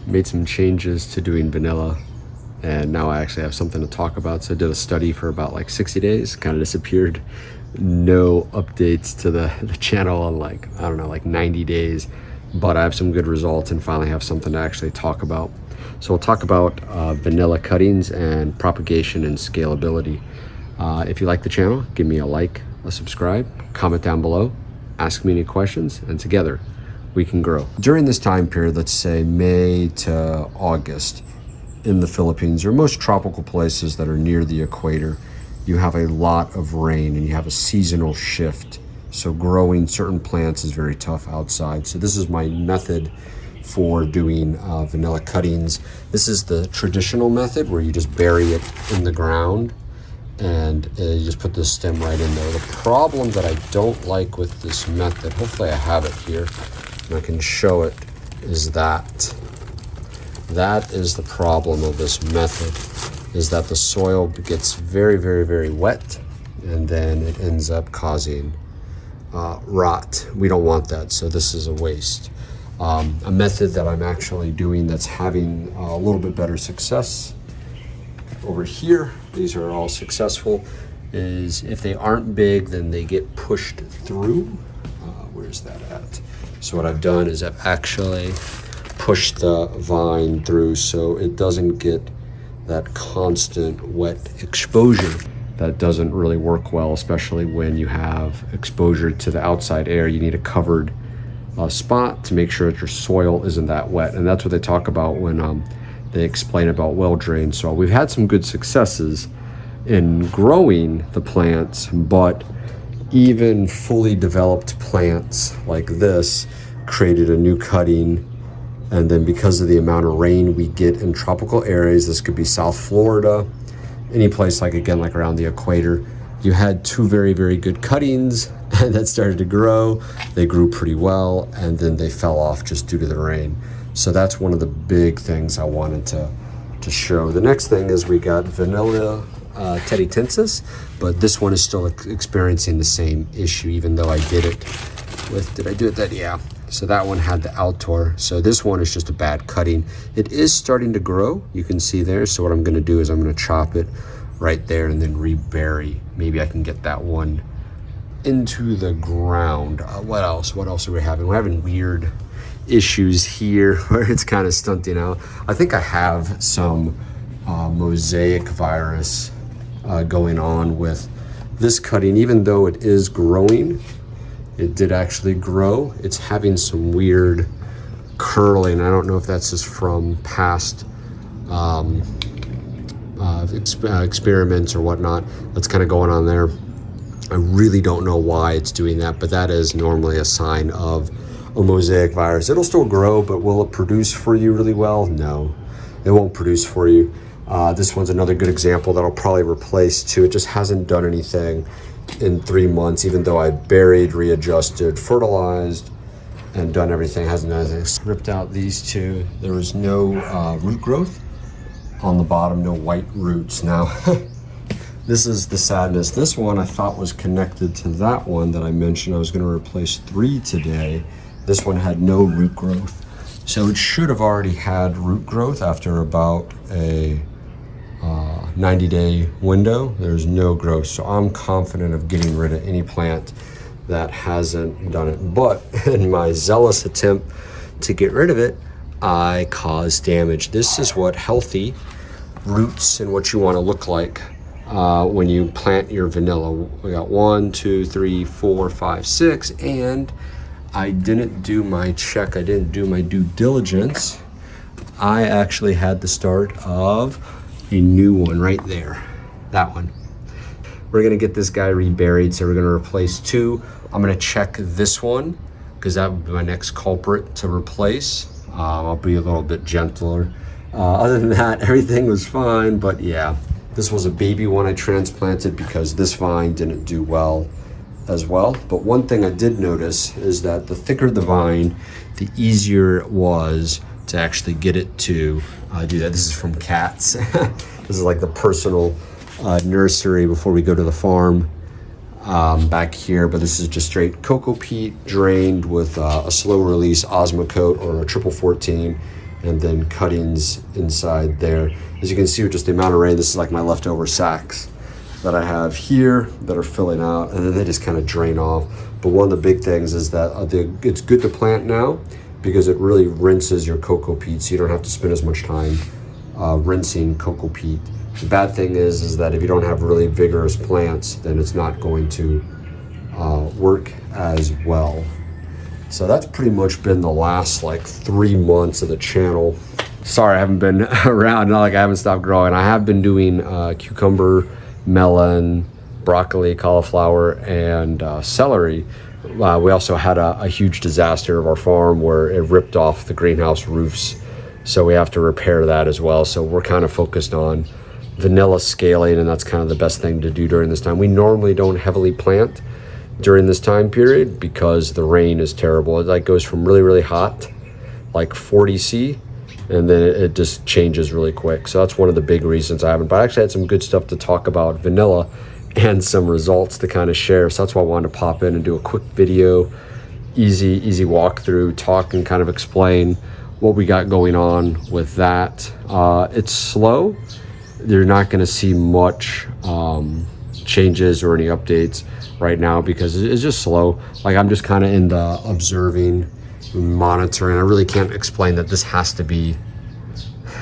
made some changes to doing vanilla, and now I actually have something to talk about. So I did a study for about like 60 days, kind of disappeared. No updates to the channel on like, I don't know, like 90 days, but I have some good results and finally have something to actually talk about. So we'll talk about vanilla cuttings and propagation and scalability. If you like the channel, give me a like, a subscribe, comment down below, ask me any questions, and together we can grow. During this time period, let's say May to August, in the Philippines or most tropical places that are near the equator, you have a lot of rain and you have a seasonal shift. So growing certain plants is very tough outside. So this is my method for doing vanilla cuttings. This is the traditional method where you just bury it in the ground and you just put the stem right in there. The problem that I don't like with this method, hopefully I have it here and I can show it, is that is the problem of this method, is that the soil gets very, very, very wet and then it ends up causing rot. We don't want that, so this is a waste. A method that I'm actually doing that's having a little bit better success over here, these are all successful, is if they aren't big, then they get pushed through. Where's that at? So what I've done is I've actually pushed the vine through so it doesn't get that constant wet exposure. That doesn't really work well, especially when you have exposure to the outside air. You need a covered spot to make sure that your soil isn't that wet. And that's what they talk about when they explain about well drained soil. We've had some good successes in growing the plants, but even fully developed plants like this created a new cutting. And then because of the amount of rain we get in tropical areas, this could be South Florida, any place like, again, like around the equator, you had two very, very good cuttings and that started to grow. They grew pretty well and then they fell off just due to the rain. So that's one of the big things I wanted to show. The next thing is we got vanilla teddytensis, but this one is still experiencing the same issue, even though I did it with, did I do it that? Yeah. So that one had the outdoor. So this one is just a bad cutting. It is starting to grow, you can see there. So what I'm gonna do is I'm gonna chop it right there and then rebury. Maybe I can get that one into the ground. What else are we having? We're having weird issues here where it's kind of stunting out. I think I have some Mosaic virus going on with this cutting. Even though it is growing, it did actually grow. It's having some weird curling. I don't know if that's just from past experiments or whatnot that's kind of going on there. I really don't know why it's doing that, but that is normally a sign of a Mosaic virus. It'll still grow, but will it produce for you really well? No, it won't produce for you. This one's another good example that I'll probably replace too. It just hasn't done anything in 3 months, even though I buried, readjusted, fertilized, and done everything. Hasn't done anything. Ripped out these two. There was no root growth on the bottom, no white roots. Now, this is the sadness. This one I thought was connected to that one that I mentioned. I was going to replace 3 today. This one had no root growth. So it should have already had root growth after about a 90-day window. There's no growth, so I'm confident of getting rid of any plant that hasn't done it. But in my zealous attempt to get rid of it, I caused damage. This is what healthy roots and what you want to look like when you plant your vanilla. We got 1, 2, 3, 4, 5, 6, and I didn't do my check. I didn't do my due diligence. I actually had the start of a new one right there, that one. We're gonna get this guy reburied, so we're gonna replace 2. I'm gonna check this one because that would be my next culprit to replace. I'll be a little bit gentler. Other than that, everything was fine, but yeah, this was a baby one I transplanted because this vine didn't do well as well. But one thing I did notice is that the thicker the vine, the easier it was to actually get it to do that. This is from cats. This is like the personal nursery before we go to the farm back here, but this is just straight Cocopeat drained with a slow release Osmocote or a triple 14 and then cuttings inside there. As you can see with just the amount of rain, this is like my leftover sacks that I have here that are filling out, and then they just kind of drain off. But one of the big things is that it's good to plant now because it really rinses your Cocopeat, so you don't have to spend as much time rinsing Cocopeat. The bad thing is that if you don't have really vigorous plants, then it's not going to work as well. So that's pretty much been the last like 3 months of the channel. Sorry, I haven't been around, not like I haven't stopped growing. I have been doing cucumber, melon, broccoli, cauliflower, and celery. We also had a huge disaster of our farm where it ripped off the greenhouse roofs. So we have to repair that as well. So we're kind of focused on vanilla scaling, and that's kind of the best thing to do during this time. We normally don't heavily plant during this time period because the rain is terrible. It like goes from really, really hot, like 40 C, and then it just changes really quick. So that's one of the big reasons I haven't, but I actually had some good stuff to talk about vanilla and some results to kind of share. So that's why I wanted to pop in and do a quick video, easy walkthrough, talk and kind of explain what we got going on with that. It's slow. You're not going to see much changes or any updates right now because it's just slow. Like I'm just kind of in the observing, monitoring. I really can't explain that this has to be,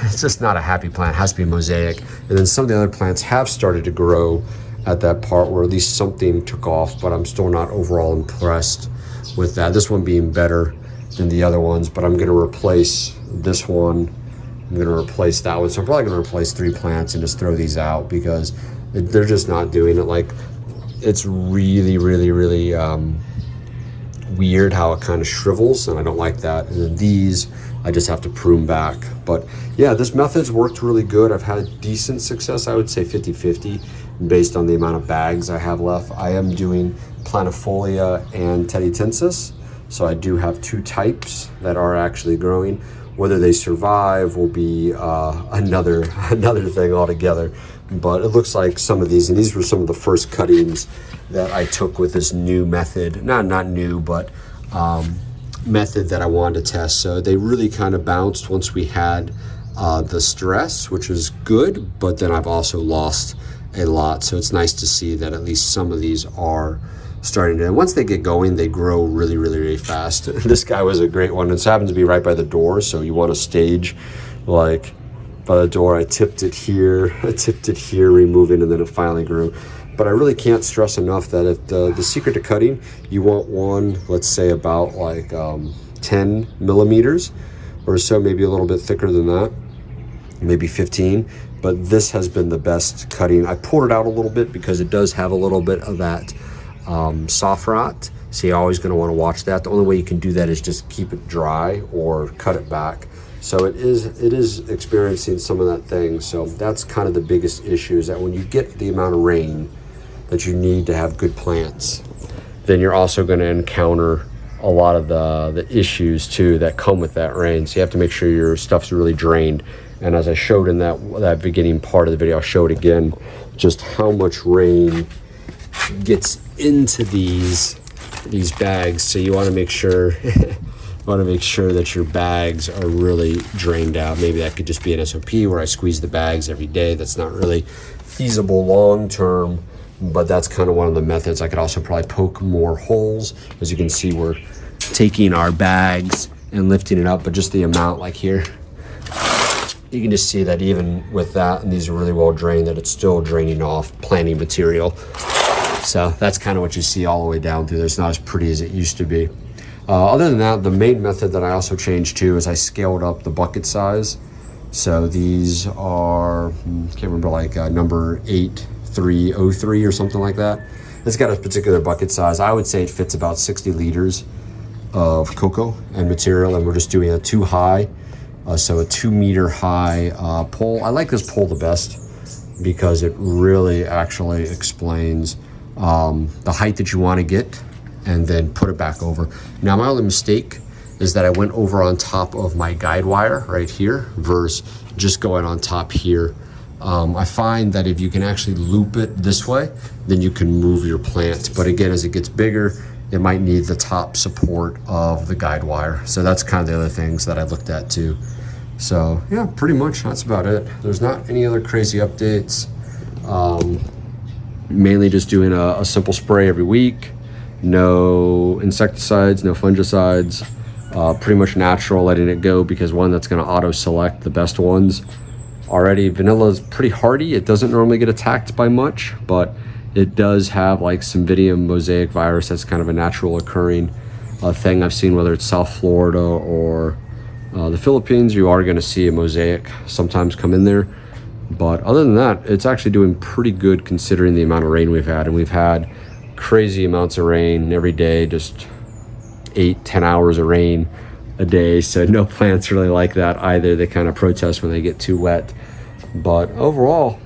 it's just not a happy plant. It has to be Mosaic. And then some of the other plants have started to grow at that part where at least something took off, but I'm still not overall impressed with that. This one being better than the other ones, but I'm going to replace this one. I'm going to replace that one. So I'm probably going to replace 3 plants and just throw these out because they're just not doing it. Like it's really weird how it kind of shrivels, and I don't like that. And then these I just have to prune back. But yeah, this method's worked really good. I've had decent success. I would say 50-50 based on the amount of bags I have left. I am doing planifolia and teddytensis, so I do have 2 types that are actually growing. Whether they survive will be another thing altogether. But it looks like some of these, and these were some of the first cuttings that I took with this new method. Not new, but method that I wanted to test. So they really kind of bounced once we had the stress, which was good, but then I've also lost a lot. So it's nice to see that at least some of these are starting to, and once they get going, they grow really fast. This guy was a great one. This happens to be right by the door, so you want to stage like by the door. I tipped it here, removing, and then it finally grew. But I really can't stress enough that if the secret to cutting, you want one, let's say about like 10 millimeters or so, maybe a little bit thicker than that, maybe 15. But this has been the best cutting. I pulled it out a little bit because it does have a little bit of that soft rot. So you're always going to want to watch that. The only way you can do that is just keep it dry or cut it back. So it is experiencing some of that thing. So that's kind of the biggest issue, is that when you get the amount of rain that you need to have good plants, then you're also going to encounter a lot of the issues too that come with that rain. So you have to make sure your stuff's really drained. And as I showed in that beginning part of the video, I'll show it again, just how much rain gets into these bags. So you want to make sure that your bags are really drained out. Maybe that could just be an SOP where I squeeze the bags every day. That's not really feasible long term, but that's kind of one of the methods. I could also probably poke more holes. As you can see, we're taking our bags and lifting it up, but just the amount, like here, you can just see that even with that, and these are really well drained, that it's still draining off planting material. So that's kind of what you see all the way down through there. It's not as pretty as it used to be. Other than that, the main method that I also changed too is I scaled up the bucket size. So these are, can't remember, like number 8303 or something like that. It's got a particular bucket size. I would say it fits about 60 liters of cocoa and material, and we're just doing a 2 high. So a 2 meter high pole. I like this pole the best because it really actually explains the height that you want to get, and then put it back over. Now my only mistake is that I went over on top of my guide wire right here versus just going on top here. I find that if you can actually loop it this way, then you can move your plant. But again, as it gets bigger, it might need the top support of the guide wire. So that's kind of the other things that I looked at too. So yeah, pretty much that's about it. There's not any other crazy updates. Mainly just doing a simple spray every week. No insecticides, no fungicides. Pretty much natural, letting it go, because one, that's going to auto select the best ones. Already vanilla is pretty hardy. It doesn't normally get attacked by much, but it does have like Cymbidium mosaic virus. That's kind of a natural occurring thing I've seen, whether it's South Florida or the Philippines. You are going to see a mosaic sometimes come in there, but other than that, it's actually doing pretty good considering the amount of rain we've had. And we've had crazy amounts of rain every day, just 8-10 hours of rain a day. So no plants really like that either. They kind of protest when they get too wet, but overall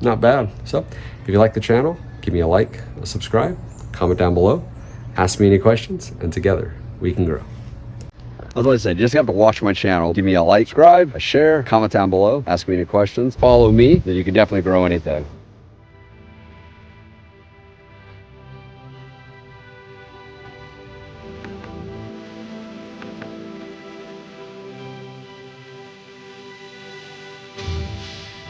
not bad. So if you like the channel, give me a like, a subscribe, comment down below, ask me any questions, and together we can grow. As I said, you just have to watch my channel. Give me a like, subscribe, a share, comment down below, ask me any questions, follow me, then you can definitely grow anything.